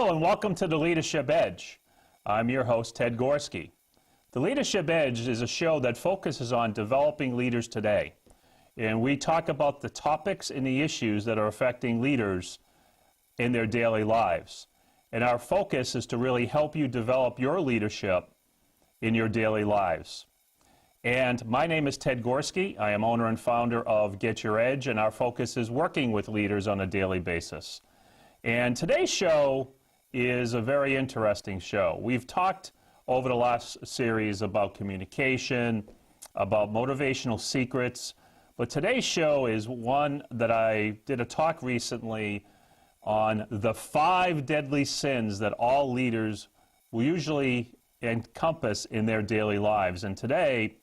Hello and welcome to the Leadership Edge. I'm your host, Ted Gorski. The Leadership Edge is a show that focuses on developing leaders today. And we talk about the topics and the issues that are affecting leaders in their daily lives. And our focus is to really help you develop your leadership in your daily lives. And my name is Ted Gorski. I am owner and founder of Get Your Edge, and our focus is working with leaders on a daily basis. And today's show is a very interesting show. We've talked over the last series about communication, about motivational secrets, but today's show is one that I did a talk recently on the 5 deadly sins that all leaders will usually encompass in their daily lives. And today,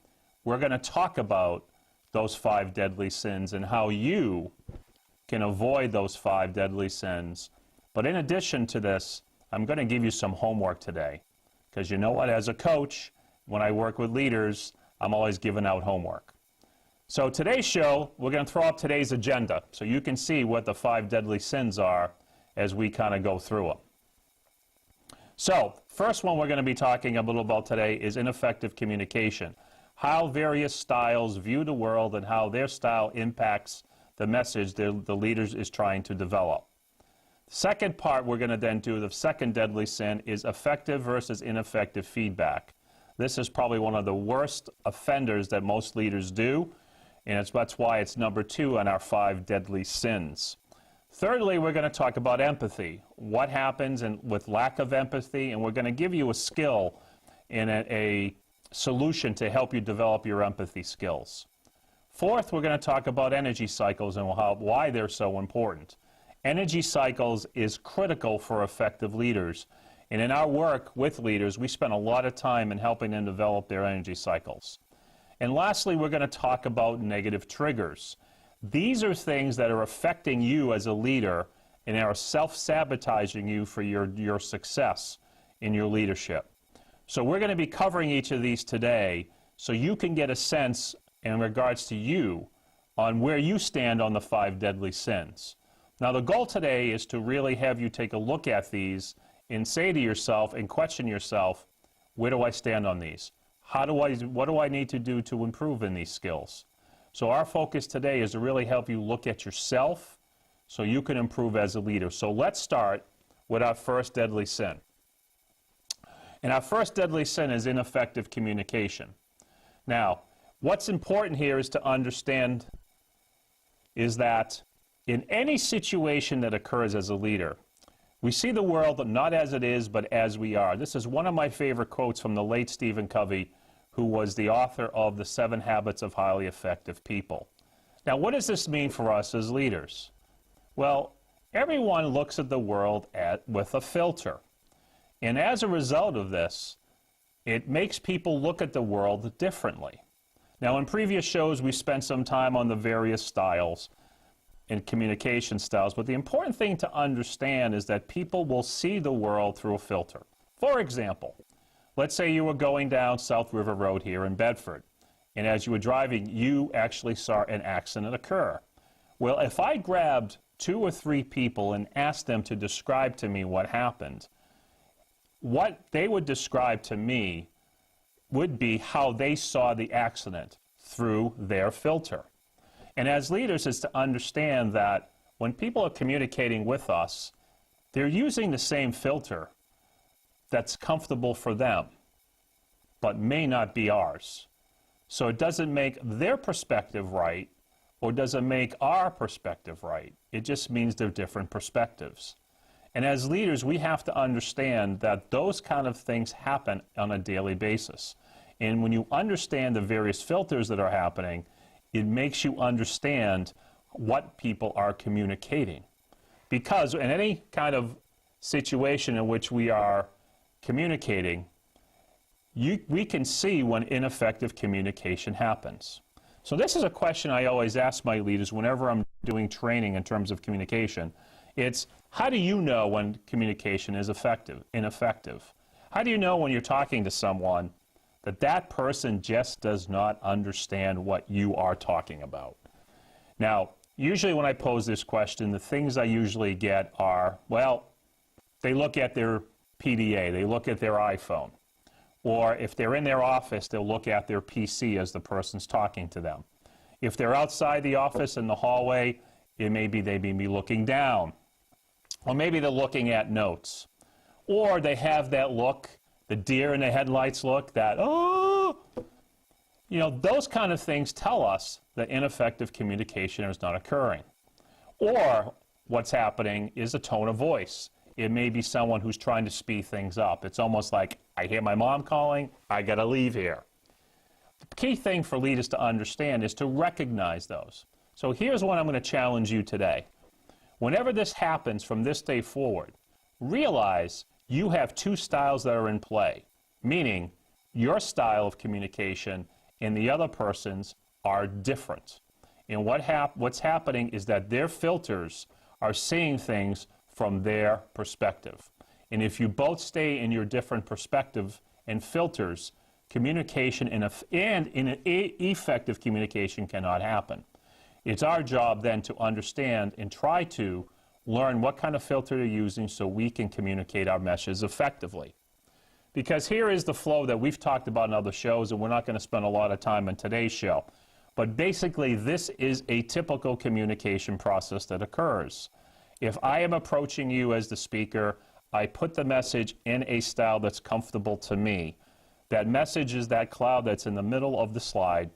we're going to talk about those 5 deadly sins and how you can avoid those 5 deadly sins. But in addition to this, I'm going to give you some homework today. Because you know what, as a coach, when I work with leaders, I'm always giving out homework. So today's show, we're going to throw up today's agenda so you can see what the 5 deadly sins are as we kind of go through them. So, first one we're going to be talking a little about today is ineffective communication. How various styles view the world and how their style impacts the message the leaders is trying to develop. The second part we're going to then do, the second deadly sin, is effective versus ineffective feedback. This is probably one of the worst offenders that most leaders do, and that's why it's number 2 on our 5 deadly sins. Thirdly, we're going to talk about empathy. What happens with lack of empathy, and we're going to give you a skill in a solution to help you develop your empathy skills. Fourth, we're going to talk about energy cycles and why they're so important. Energy cycles is critical for effective leaders. And in our work with leaders, we spend a lot of time in helping them develop their energy cycles. And lastly, we're going to talk about negative triggers. These are things that are affecting you as a leader and are self-sabotaging you for your success in your leadership. So we're going to be covering each of these today so you can get a sense in regards to you on where you stand on the 5 deadly sins. Now the goal today is to really have you take a look at these and say to yourself and question yourself, where do I stand on these? What do I need to do to improve in these skills? So our focus today is to really help you look at yourself so you can improve as a leader. So let's start with our first deadly sin. And our first deadly sin is ineffective communication. Now, what's important here is to understand is that in any situation that occurs as a leader, we see the world not as it is, but as we are. This is one of my favorite quotes from the late Stephen Covey, who was the author of The 7 Habits of Highly Effective People. Now, what does this mean for us as leaders? Well, everyone looks at the world with a filter. And as a result of this, it makes people look at the world differently. Now, in previous shows, we spent some time on the various styles and communication styles, but the important thing to understand is that people will see the world through a filter. For example, let's say you were going down South River Road here in Bedford, and as you were driving, you actually saw an accident occur. Well, if I grabbed 2 or 3 people and asked them to describe to me what happened, what they would describe to me would be how they saw the accident through their filter. And as leaders, is to understand that when people are communicating with us, they're using the same filter that's comfortable for them, but may not be ours. So it doesn't make their perspective right, or doesn't make our perspective right. It just means they're different perspectives. And as leaders, we have to understand that those kind of things happen on a daily basis. And when you understand the various filters that are happening, it makes you understand what people are communicating. Because in any kind of situation in which we are communicating, we can see when ineffective communication happens. So this is a question I always ask my leaders whenever I'm doing training in terms of communication. It's, how do you know when communication is ineffective? How do you know when you're talking to someone that that person just does not understand what you are talking about? Now, usually when I pose this question, the things I usually get are, well, they look at their PDA, they look at their iPhone. Or if they're in their office, they'll look at their PC as the person's talking to them. If they're outside the office in the hallway, it may be they may be looking down. Or maybe they're looking at notes. Or they have that look, the deer in the headlights look, that, oh, you know, those kind of things tell us that ineffective communication is not occurring. Or what's happening is a tone of voice. It may be someone who's trying to speed things up. It's almost like, I hear my mom calling, I gotta leave here. The key thing for leaders to understand is to recognize those. So here's what I'm going to challenge you today. Whenever this happens from this day forward, realize you have two styles that are in play, meaning your style of communication and the other person's are different. And what's happening is that their filters are seeing things from their perspective. And if you both stay in your different perspective and filters, communication and effective communication cannot happen. It's our job then to understand and try to learn what kind of filter you're using so we can communicate our messages effectively. Because here is the flow that we've talked about in other shows, and we're not going to spend a lot of time on today's show. But basically, this is a typical communication process that occurs. If I am approaching you as the speaker, I put the message in a style that's comfortable to me. That message is that cloud that's in the middle of the slide.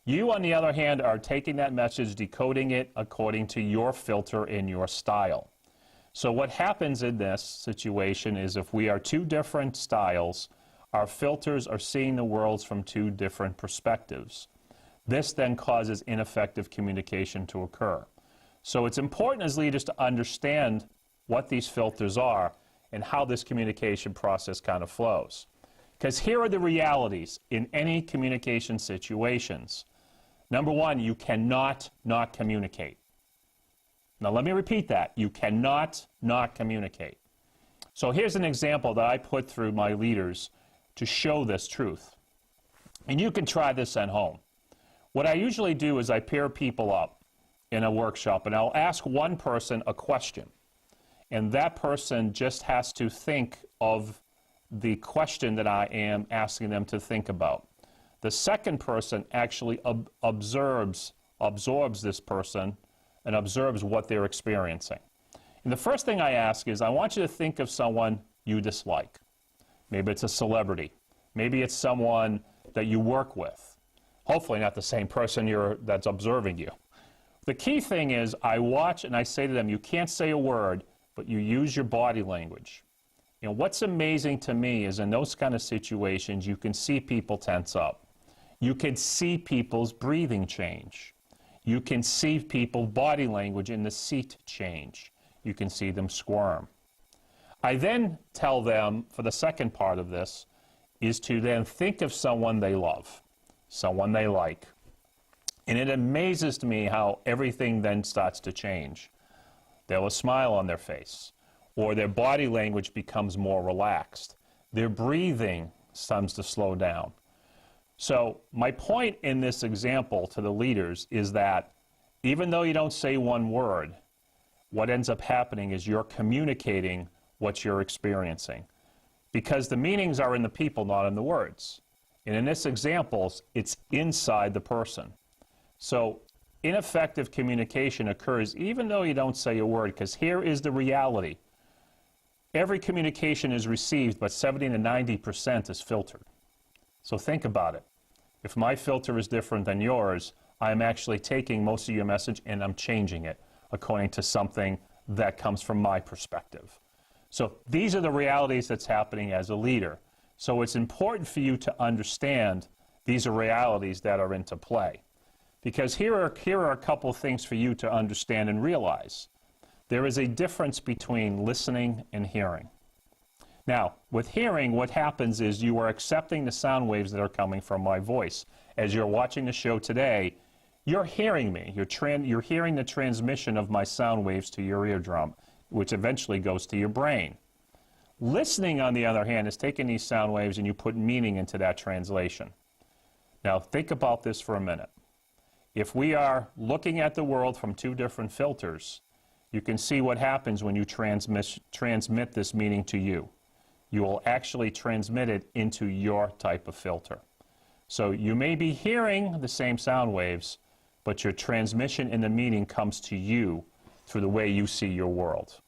You, on the other hand, are taking that message, decoding it according to your filter and your style. So what happens in this situation is if we are two different styles, our filters are seeing the worlds from two different perspectives. This then causes ineffective communication to occur. So it's important as leaders to understand what these filters are and how this communication process kind of flows. Because here are the realities in any communication situations. Number one, you cannot not communicate. Now let me repeat that. You cannot not communicate. So here's an example that I put through my leaders to show this truth. And you can try this at home. What I usually do is I pair people up in a workshop, and I'll ask one person a question. And that person just has to think of the question that I am asking them to think about. The second person actually absorbs this person and observes what they're experiencing. And the first thing I ask is, I want you to think of someone you dislike. Maybe it's a celebrity. Maybe it's someone that you work with. Hopefully not the same person that's observing you. The key thing is I watch and I say to them, you can't say a word, but you use your body language. You know, what's amazing to me is in those kind of situations, you can see people tense up. You can see people's breathing change. You can see people's body language in the seat change. You can see them squirm. I then tell them, for the second part of this, is to then think of someone they love, someone they like. And it amazes me how everything then starts to change. They'll have a smile on their face, or their body language becomes more relaxed. Their breathing starts to slow down. So my point in this example to the leaders is that even though you don't say one word, what ends up happening is you're communicating what you're experiencing. Because the meanings are in the people, not in the words. And in this example, it's inside the person. So ineffective communication occurs even though you don't say a word, because here is the reality. Every communication is received, but 70 to 90% is filtered. So think about it. If my filter is different than yours, I'm actually taking most of your message and I'm changing it according to something that comes from my perspective. So these are the realities that's happening as a leader. So it's important for you to understand these are realities that are into play. Because here are a couple things for you to understand and realize. There is a difference between listening and hearing. Now, with hearing, what happens is you are accepting the sound waves that are coming from my voice. As you're watching the show today, you're hearing me. You're hearing the transmission of my sound waves to your eardrum, which eventually goes to your brain. Listening, on the other hand, is taking these sound waves and you put meaning into that translation. Now, think about this for a minute. If we are looking at the world from two different filters, you can see what happens when you transmit this meaning to you. You will actually transmit it into your type of filter. So you may be hearing the same sound waves, but your transmission in the meaning comes to you through the way you see your world.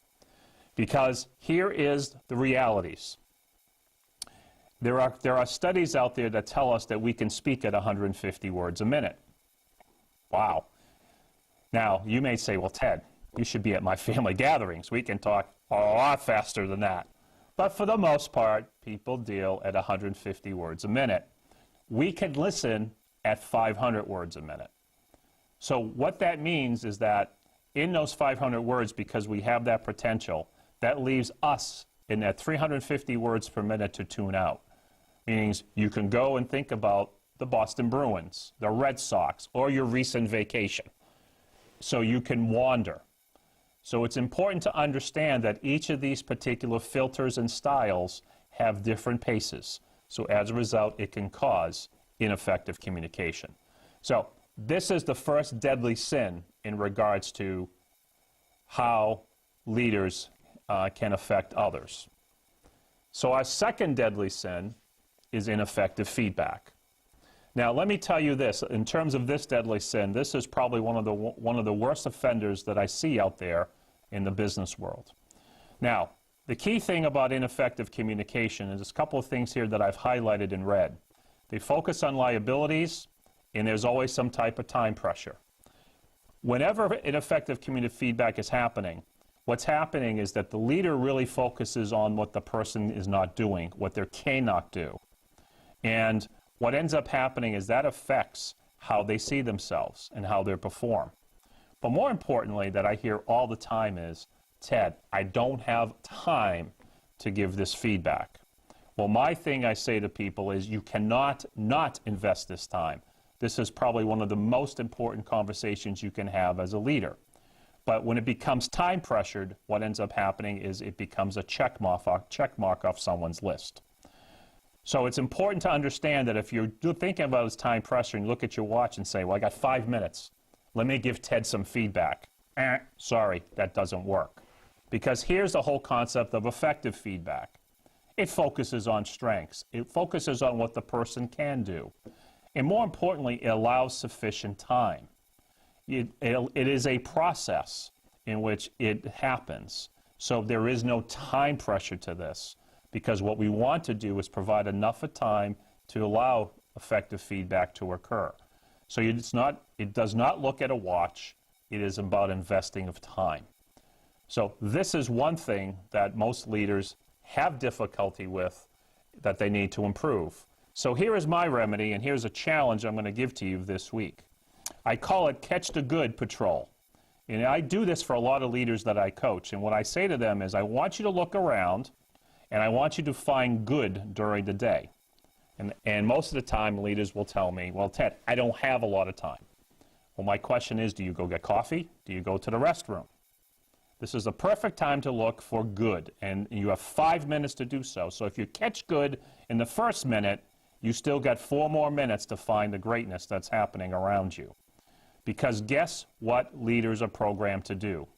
Because here is the realities. There are studies out there that tell us that we can speak at 150 words a minute. Wow. Now, you may say, well, Ted, you should be at my family gatherings. We can talk a lot faster than that. But for the most part, people deal at 150 words a minute. We can listen at 500 words a minute. So what that means is that in those 500 words, because we have that potential, that leaves us in that 350 words per minute to tune out. Meaning you can go and think about the Boston Bruins, the Red Sox, or your recent vacation. So you can wander. So it's important to understand that each of these particular filters and styles have different paces. So as a result, it can cause ineffective communication. So this is the first deadly sin in regards to how leaders can affect others. So our second deadly sin is ineffective feedback. Now, let me tell you this. In terms of this deadly sin, this is probably one of the worst offenders that I see out there in the business world. Now, the key thing about ineffective communication is a couple of things here that I've highlighted in red. They focus on liabilities, and there's always some type of time pressure. Whenever ineffective communicative feedback is happening, what's happening is that the leader really focuses on what the person is not doing, what they cannot do. And what ends up happening is that affects how they see themselves and how they perform. But more importantly, that I hear all the time is, Ted, I don't have time to give this feedback. Well, my thing I say to people is you cannot not invest this time. This is probably one of the most important conversations you can have as a leader. But when it becomes time pressured, what ends up happening is it becomes a check mark off someone's list. So it's important to understand that if you're thinking about this time pressure and you look at your watch and say, well, I got 5 minutes. Let me give Ted some feedback. Sorry, that doesn't work. Because here's the whole concept of effective feedback. It focuses on strengths. It focuses on what the person can do. And more importantly, it allows sufficient time. It is a process in which it happens. So there is no time pressure to this. Because what we want to do is provide enough of time to allow effective feedback to occur. So it does not look at a watch. It is about investing of time. So this is one thing that most leaders have difficulty with that they need to improve. So here is my remedy, and here's a challenge I'm going to give to you this week. I call it Catch the Good Patrol. And I do this for a lot of leaders that I coach. And what I say to them is I want you to look around, and I want you to find good during the day. And most of the time, leaders will tell me, well, Ted, I don't have a lot of time. Well, my question is, do you go get coffee? Do you go to the restroom? This is the perfect time to look for good, and you have 5 minutes to do so. So if you catch good in the first minute, you still got 4 more minutes to find the greatness that's happening around you. Because guess what leaders are programmed to do?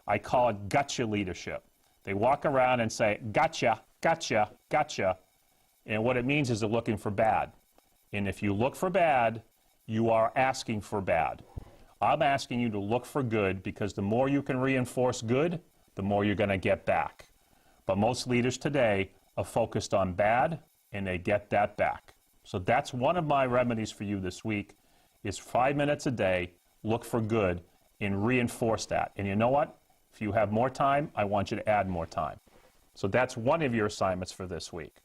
I call it gotcha leadership. They walk around and say, gotcha, gotcha, gotcha. And what it means is they're looking for bad. And if you look for bad, you are asking for bad. I'm asking you to look for good, because the more you can reinforce good, the more you're going to get back. But most leaders today are focused on bad, and they get that back. So that's one of my remedies for you this week, is 5 minutes a day, look for good, and reinforce that. And you know what? If you have more time, I want you to add more time. So that's one of your assignments for this week.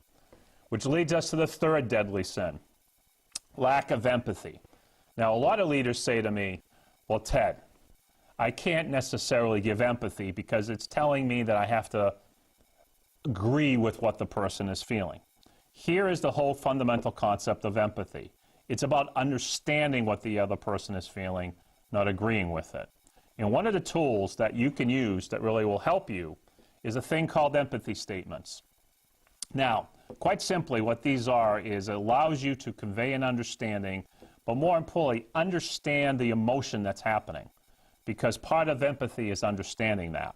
Which leads us to the third deadly sin, lack of empathy. Now, a lot of leaders say to me, well, Ted, I can't necessarily give empathy because it's telling me that I have to agree with what the person is feeling. Here is the whole fundamental concept of empathy. It's about understanding what the other person is feeling, not agreeing with it. And one of the tools that you can use that really will help you is a thing called empathy statements. Now, quite simply, what these are is it allows you to convey an understanding, but more importantly, understand the emotion that's happening. because part of empathy is understanding that.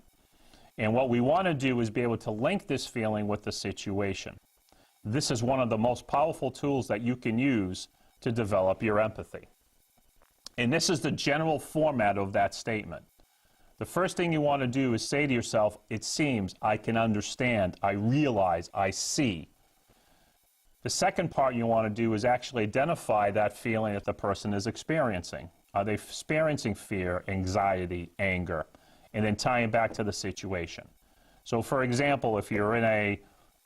And what we want to do is be able to link this feeling with the situation. This is one of the most powerful tools that you can use to develop your empathy. And this is the general format of that statement. The first thing you want to do is say to yourself, it seems, I can understand, I realize, I see. The second part you want to do is actually identify that feeling that the person is experiencing. Are they experiencing fear, anxiety, anger? And then tie it back to the situation. So for example, if you're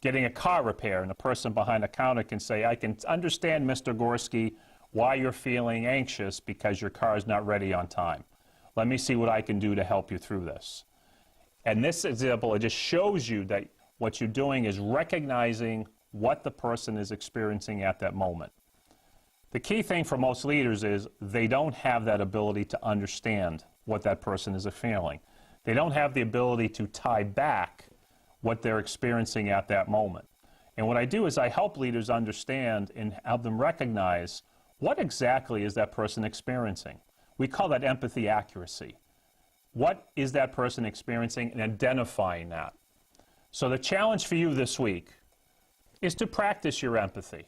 getting a car repair and the person behind the counter can say, I can understand, Mr. Gorski, why you're feeling anxious because your car is not ready on time. Let me see what I can do to help you through this. And this example, it just shows you that what you're doing is recognizing what the person is experiencing at that moment. The key thing for most leaders is they don't have that ability to understand what that person is feeling. They don't have the ability to tie back what they're experiencing at that moment. And what I do is I help leaders understand and help them recognize what exactly is that person experiencing. We call that empathy accuracy. What is that person experiencing, and identifying that. So the challenge for you this week is to practice your empathy.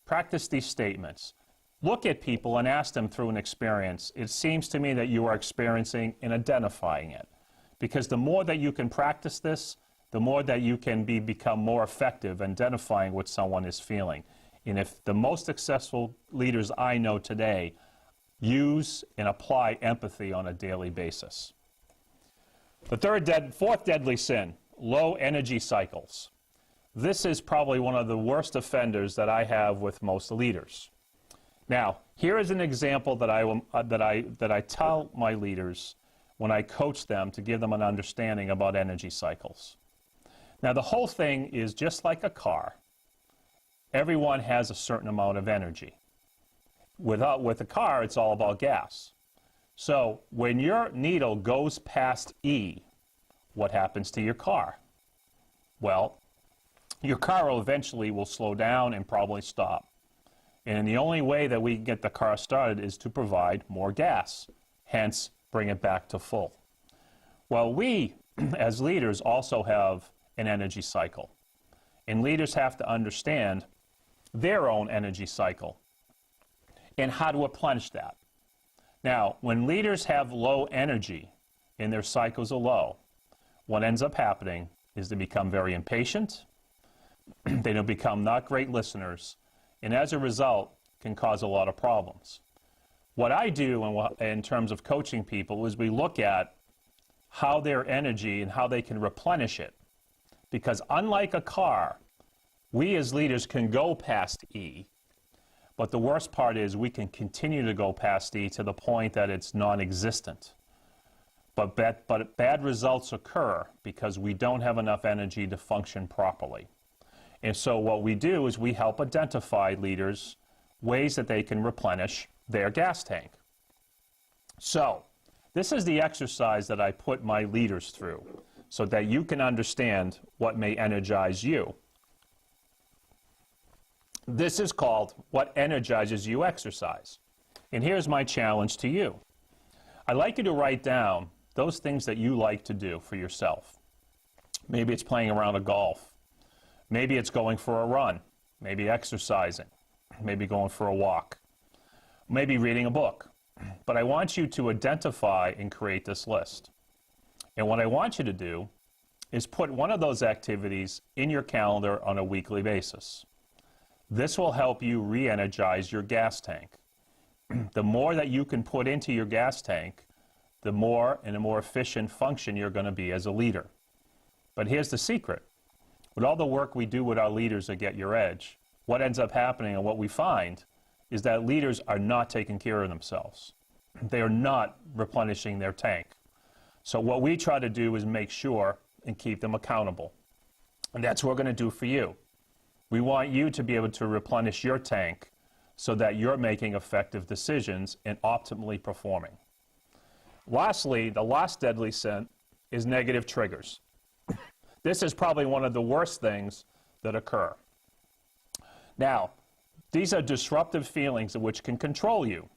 Practice these statements. Look at people and ask them through an experience, it seems to me that you are experiencing, and identifying it. Because the more that you can practice this, the more that you can become more effective identifying what someone is feeling. And if the most successful leaders I know today use and apply empathy on a daily basis. The fourth deadly sin, low energy cycles. This is probably one of the worst offenders that I have with most leaders. Now, here is an example that I tell my leaders when I coach them to give them an understanding about energy cycles. Now, the whole thing is just like a car. Everyone has a certain amount of energy. With a car, it's all about gas. So when your needle goes past E, what happens to your car? Well, your car eventually will slow down and probably stop. And the only way that we can get the car started is to provide more gas, hence bring it back to full. Well, we, as leaders, also have an energy cycle. And leaders have to understand their own energy cycle and how to replenish that. Now, when leaders have low energy and their cycles are low, what ends up happening is they become very impatient, they don't become not great listeners, and as a result, can cause a lot of problems. What I do in terms of coaching people is we look at how their energy and how they can replenish it. Because unlike a car, we as leaders can go past E, but the worst part is we can continue to go past E to the point that it's non-existent. But bad results occur because we don't have enough energy to function properly. And so what we do is we help identify leaders ways that they can replenish their gas tank. So this is the exercise that I put my leaders through so that you can understand what may energize you. This is called What Energizes You exercise. And here's my challenge to you. I'd like you to write down those things that you like to do for yourself. Maybe it's playing around a golf. Maybe it's going for a run. Maybe exercising. Maybe going for a walk. Maybe reading a book. But I want you to identify and create this list. And what I want you to do is put one of those activities in your calendar on a weekly basis. This will help you re-energize your gas tank. The more that you can put into your gas tank, the more and a more efficient function you're going to be as a leader. But here's the secret. With all the work we do with our leaders at Get Your Edge, what ends up happening and what we find is that leaders are not taking care of themselves. They are not replenishing their tank. So what we try to do is make sure and keep them accountable. And that's what we're going to do for you. We want you to be able to replenish your tank so that you're making effective decisions and optimally performing. Lastly, the last deadly sin is negative triggers. This is probably one of the worst things that occur. Now, these are disruptive feelings which can control you.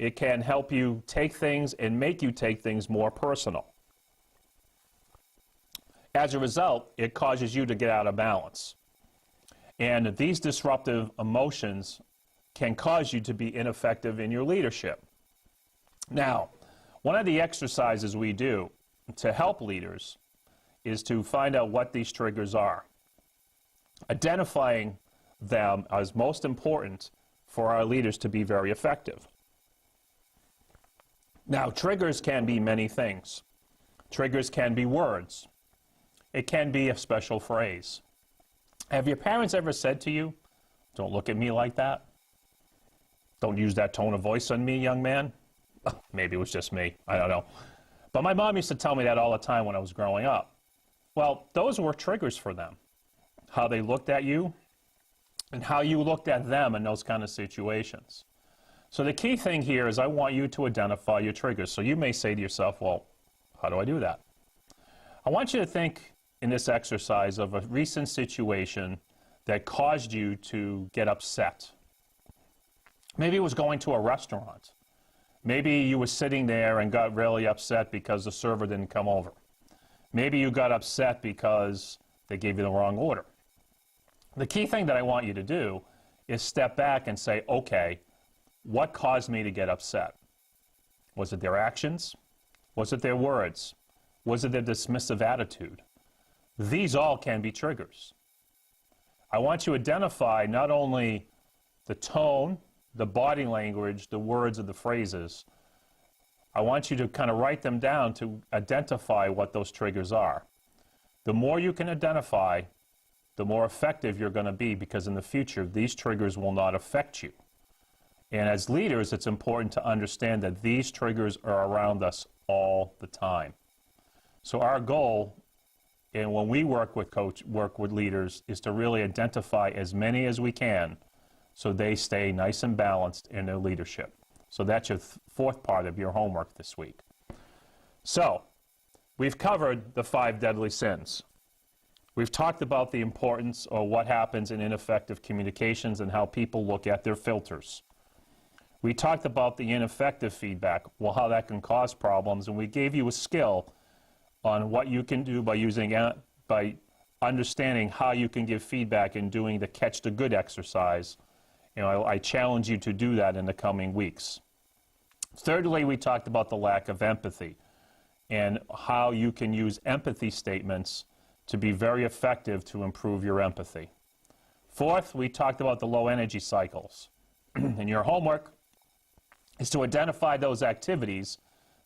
It can help you take things and make you take things more personal. As a result, it causes you to get out of balance. And these disruptive emotions can cause you to be ineffective in your leadership. Now, one of the exercises we do to help leaders is to find out what these triggers are. Identifying them is most important for our leaders to be very effective. Now, triggers can be many things. Triggers can be words. It can be a special phrase. Have your parents ever said to you, "Don't look at me like that"? "Don't use that tone of voice on me, young man"? Maybe it was just me. I don't know. But my mom used to tell me that all the time when I was growing up. Well, those were triggers for them. How they looked at you and how you looked at them in those kind of situations. So the key thing here is I want you to identify your triggers. So you may say to yourself, well, how do I do that? I want you to think in this exercise of a recent situation that caused you to get upset. Maybe it was going to a restaurant. Maybe you were sitting there and got really upset because the server didn't come over. Maybe you got upset because they gave you the wrong order. The key thing that I want you to do is step back and say, okay, what caused me to get upset? Was it their actions? Was it their words? Was it their dismissive attitude? These all can be triggers. I want you to identify not only the tone, the body language, the words of the phrases. I want you to kind of write them down to identify what those triggers are. The more you can identify, the more effective you're going to be, because in the future, these triggers will not affect you. And as leaders, it's important to understand that these triggers are around us all the time. So our goal, and when we work with leaders, is to really identify as many as we can so they stay nice and balanced in their leadership. So that's your fourth part of your homework this week. So we've covered the 5 deadly sins. We've talked about the importance of what happens in ineffective communications and how people look at their filters. We talked about the ineffective feedback, well, how that can cause problems, and we gave you a skill on what you can do by understanding how you can give feedback and doing the catch the good exercise. I challenge you to do that in the coming weeks. Thirdly, we talked about the lack of empathy and how you can use empathy statements to be very effective to improve your empathy. Fourth, we talked about the low energy cycles. And your homework is to identify those activities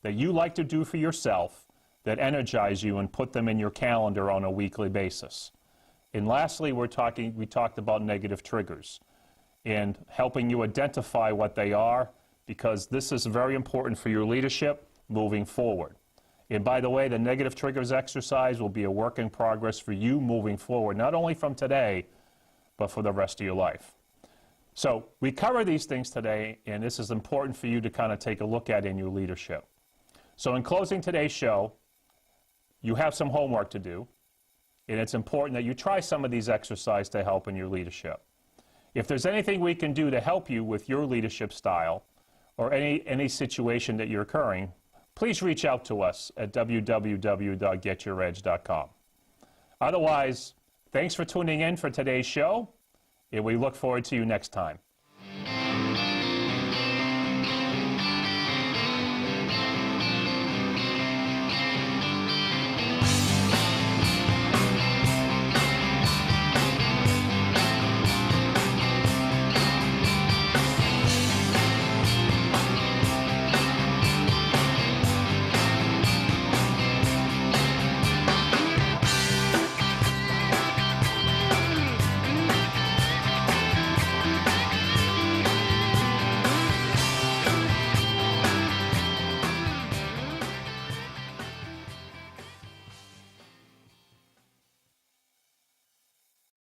that you like to do for yourself that energize you and put them in your calendar on a weekly basis. And lastly, we talked about negative triggers and helping you identify what they are, because this is very important for your leadership moving forward. And by the way, the negative triggers exercise will be a work in progress for you moving forward, not only from today, but for the rest of your life. So we cover these things today, and this is important for you to kind of take a look at in your leadership. So in closing today's show, you have some homework to do, and it's important that you try some of these exercises to help in your leadership. If there's anything we can do to help you with your leadership style or any situation that you're occurring, please reach out to us at www.getyouredge.com. Otherwise, thanks for tuning in for today's show, and we look forward to you next time.